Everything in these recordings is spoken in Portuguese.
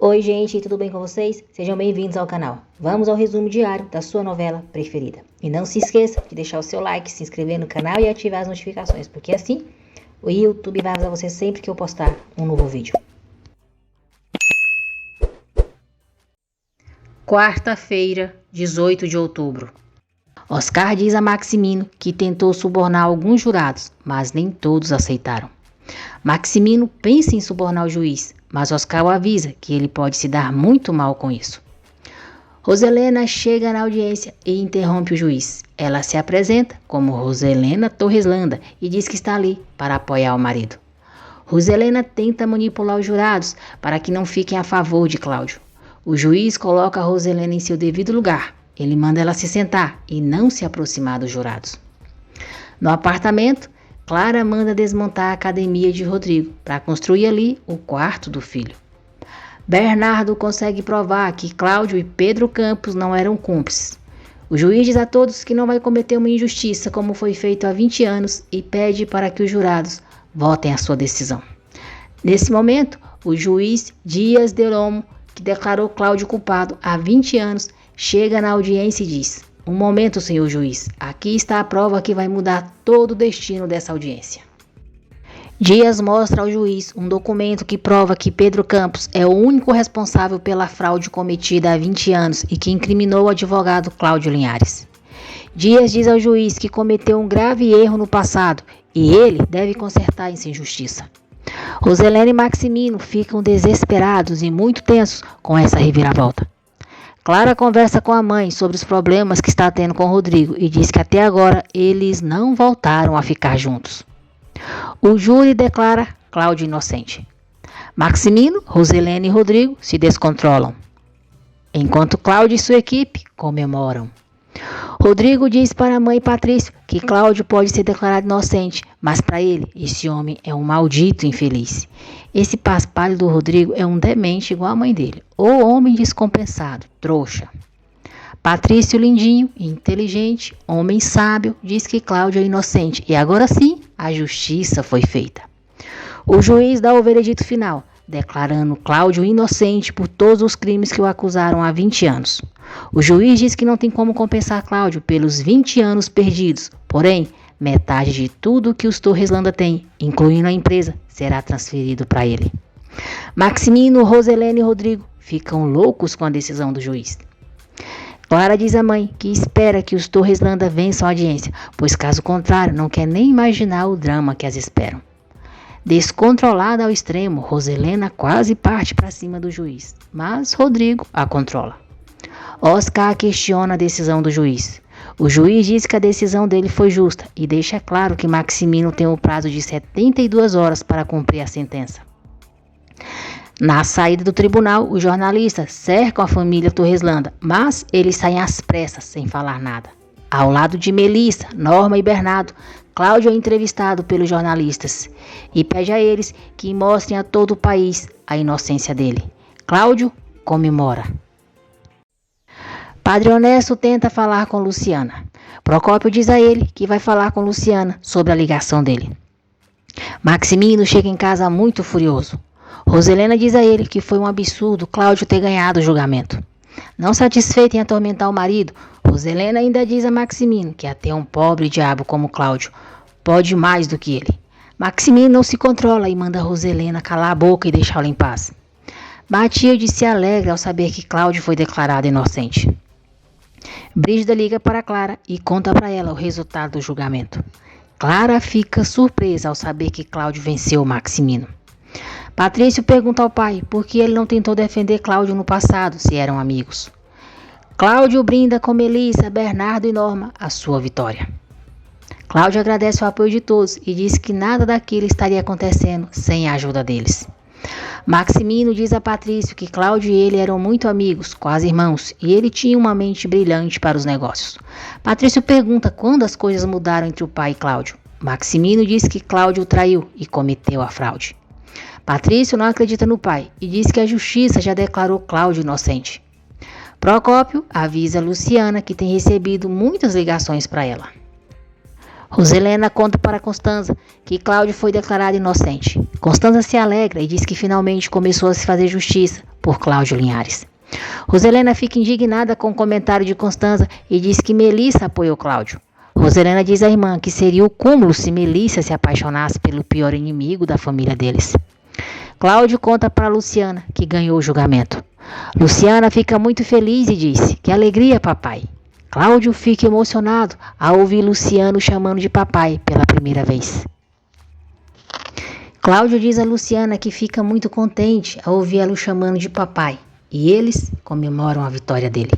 Oi gente, tudo bem com vocês? Sejam bem-vindos ao canal. Vamos ao resumo diário da sua novela preferida. E não se esqueça de deixar o seu like, se inscrever no canal e ativar as notificações, porque assim o YouTube vai avisar você sempre que eu postar um novo vídeo. Quarta-feira, 18 de outubro. Oscar diz a Maximino que tentou subornar alguns jurados, mas nem todos aceitaram. Maximino pensa em subornar o juiz, mas Oscar o avisa que ele pode se dar muito mal com isso. Roselena chega na audiência e interrompe o juiz. Ela se apresenta como Roselena Torreslanda e diz que está ali para apoiar o marido. Roselena tenta manipular os jurados para que não fiquem a favor de Cláudio. O juiz coloca a Roselena em seu devido lugar. Ele manda ela se sentar e não se aproximar dos jurados. No apartamento, Clara manda desmontar a academia de Rodrigo para construir ali o quarto do filho. Bernardo consegue provar que Cláudio e Pedro Campos não eram cúmplices. O juiz diz a todos que não vai cometer uma injustiça como foi feito há 20 anos e pede para que os jurados votem a sua decisão. Nesse momento, o juiz Dias de Olmo, que declarou Cláudio culpado há 20 anos, chega na audiência e diz: "Um momento, senhor juiz, aqui está a prova que vai mudar todo o destino dessa audiência." Dias mostra ao juiz um documento que prova que Pedro Campos é o único responsável pela fraude cometida há 20 anos e que incriminou o advogado Cláudio Linhares. Dias diz ao juiz que cometeu um grave erro no passado e ele deve consertar essa injustiça. Roselena e Maximino ficam desesperados e muito tensos com essa reviravolta. Clara conversa com a mãe sobre os problemas que está tendo com Rodrigo e diz que até agora eles não voltaram a ficar juntos. O júri declara Cláudio inocente. Maximino, Roselena e Rodrigo se descontrolam, enquanto Cláudio e sua equipe comemoram. Rodrigo diz para a mãe Patrício que Cláudio pode ser declarado inocente, mas para ele, esse homem é um maldito infeliz. Esse paspalho do Rodrigo é um demente igual a mãe dele, ou homem descompensado, trouxa. Patrício lindinho, inteligente, homem sábio, diz que Cláudio é inocente e agora sim a justiça foi feita. O juiz dá o veredito final, declarando Cláudio inocente por todos os crimes que o acusaram há 20 anos. O juiz diz que não tem como compensar Cláudio pelos 20 anos perdidos, porém, metade de tudo que os Torreslanda têm, incluindo a empresa, será transferido para ele. Maximino, Roselena e Rodrigo ficam loucos com a decisão do juiz. Clara diz à mãe que espera que os Torreslanda vençam a audiência, pois caso contrário não quer nem imaginar o drama que as esperam. Descontrolada ao extremo, Roselena quase parte para cima do juiz, mas Rodrigo a controla. Oscar questiona a decisão do juiz. O juiz diz que a decisão dele foi justa e deixa claro que Maximino tem o prazo de 72 horas para cumprir a sentença. Na saída do tribunal, os jornalistas cercam a família Torreslanda, mas eles saem às pressas, sem falar nada. Ao lado de Melissa, Norma e Bernardo, Cláudio é entrevistado pelos jornalistas e pede a eles que mostrem a todo o país a inocência dele. Cláudio comemora. Padre Honesto tenta falar com Luciana. Procópio diz a ele que vai falar com Luciana sobre a ligação dele. Maximino chega em casa muito furioso. Roselena diz a ele que foi um absurdo Cláudio ter ganhado o julgamento. Não satisfeita em atormentar o marido, Roselena ainda diz a Maximino que até um pobre diabo como Cláudio pode mais do que ele. Maximino não se controla e manda Roselena calar a boca e deixá-la em paz. Matilde se alegra ao saber que Cláudio foi declarado inocente. Brígida liga para Clara e conta para ela o resultado do julgamento. Clara fica surpresa ao saber que Cláudio venceu Maximino. Patrício pergunta ao pai por que ele não tentou defender Cláudio no passado, se eram amigos. Cláudio brinda com Melissa, Bernardo e Norma a sua vitória. Cláudio agradece o apoio de todos e diz que nada daquilo estaria acontecendo sem a ajuda deles. Maximino diz a Patrício que Cláudio e ele eram muito amigos, quase irmãos, e ele tinha uma mente brilhante para os negócios. Patrício pergunta quando as coisas mudaram entre o pai e Cláudio. Maximino diz que Cláudio o traiu e cometeu a fraude. Patrício não acredita no pai e diz que a justiça já declarou Cláudio inocente. Procópio avisa Luciana que tem recebido muitas ligações para ela. Roselena conta para Constanza que Cláudio foi declarado inocente. Constanza se alegra e diz que finalmente começou a se fazer justiça, por Cláudio Linhares. Roselena fica indignada com o comentário de Constanza e diz que Melissa apoiou Cláudio. Roselena diz à irmã que seria o cúmulo se Melissa se apaixonasse pelo pior inimigo da família deles. Cláudio conta para Luciana que ganhou o julgamento. Luciana fica muito feliz e diz: que alegria, papai. Cláudio fica emocionado ao ouvir Luciano chamando de papai pela primeira vez. Cláudio diz a Luciana que fica muito contente ao ouvir ela o chamando de papai, e eles comemoram a vitória dele.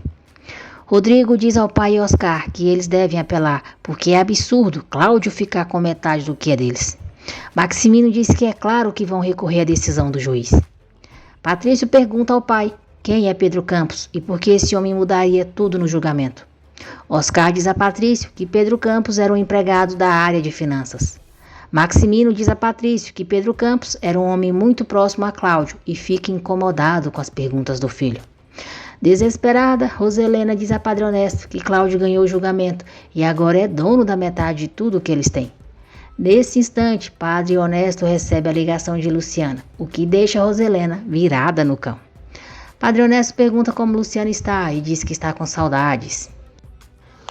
Rodrigo diz ao pai e Oscar que eles devem apelar, porque é absurdo Cláudio ficar com metade do que é deles. Maximino diz que é claro que vão recorrer à decisão do juiz. Patrício pergunta ao pai quem é Pedro Campos e por que esse homem mudaria tudo no julgamento. Oscar diz a Patrício que Pedro Campos era um empregado da área de finanças. Maximino diz a Patrício que Pedro Campos era um homem muito próximo a Cláudio e fica incomodado com as perguntas do filho. Desesperada, Roselena diz a Padre Honesto que Cláudio ganhou o julgamento e agora é dono da metade de tudo que eles têm. Nesse instante, Padre Honesto recebe a ligação de Luciana, o que deixa Roselena virada no cão. Padre Honesto pergunta como Luciana está e diz que está com saudades.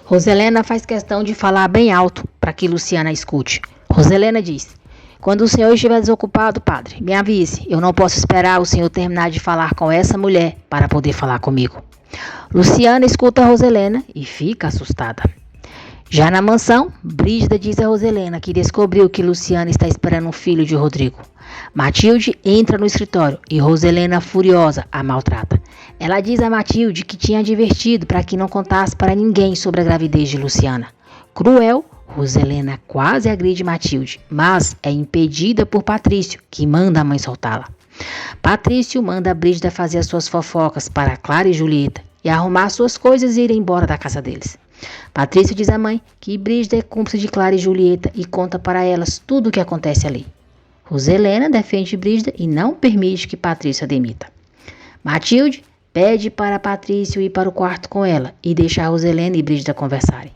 Roselena faz questão de falar bem alto para que Luciana escute. Roselena diz: quando o senhor estiver desocupado, padre, me avise. Eu não posso esperar o senhor terminar de falar com essa mulher para poder falar comigo. Luciana escuta a Roselena e fica assustada. Já na mansão, Brígida diz a Roselena que descobriu que Luciana está esperando um filho de Rodrigo. Matilde entra no escritório e Roselena, furiosa, a maltrata. Ela diz a Matilde que tinha advertido para que não contasse para ninguém sobre a gravidez de Luciana. Cruel, Roselena quase agride Matilde, mas é impedida por Patrício, que manda a mãe soltá-la. Patrício manda a Brígida fazer as suas fofocas para Clara e Julieta e arrumar suas coisas e ir embora da casa deles. Patrício diz à mãe que Brígida é cúmplice de Clara e Julieta e conta para elas tudo o que acontece ali. Roselena defende Brígida e não permite que Patrício a demita. Matilde pede para Patrício ir para o quarto com ela e deixar Roselena e Brígida conversarem.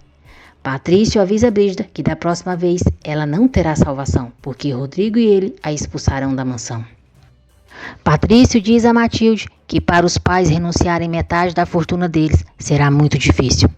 Patrício avisa Brígida que da próxima vez ela não terá salvação, porque Rodrigo e ele a expulsarão da mansão. Patrício diz a Matilde que para os pais renunciarem metade da fortuna deles será muito difícil.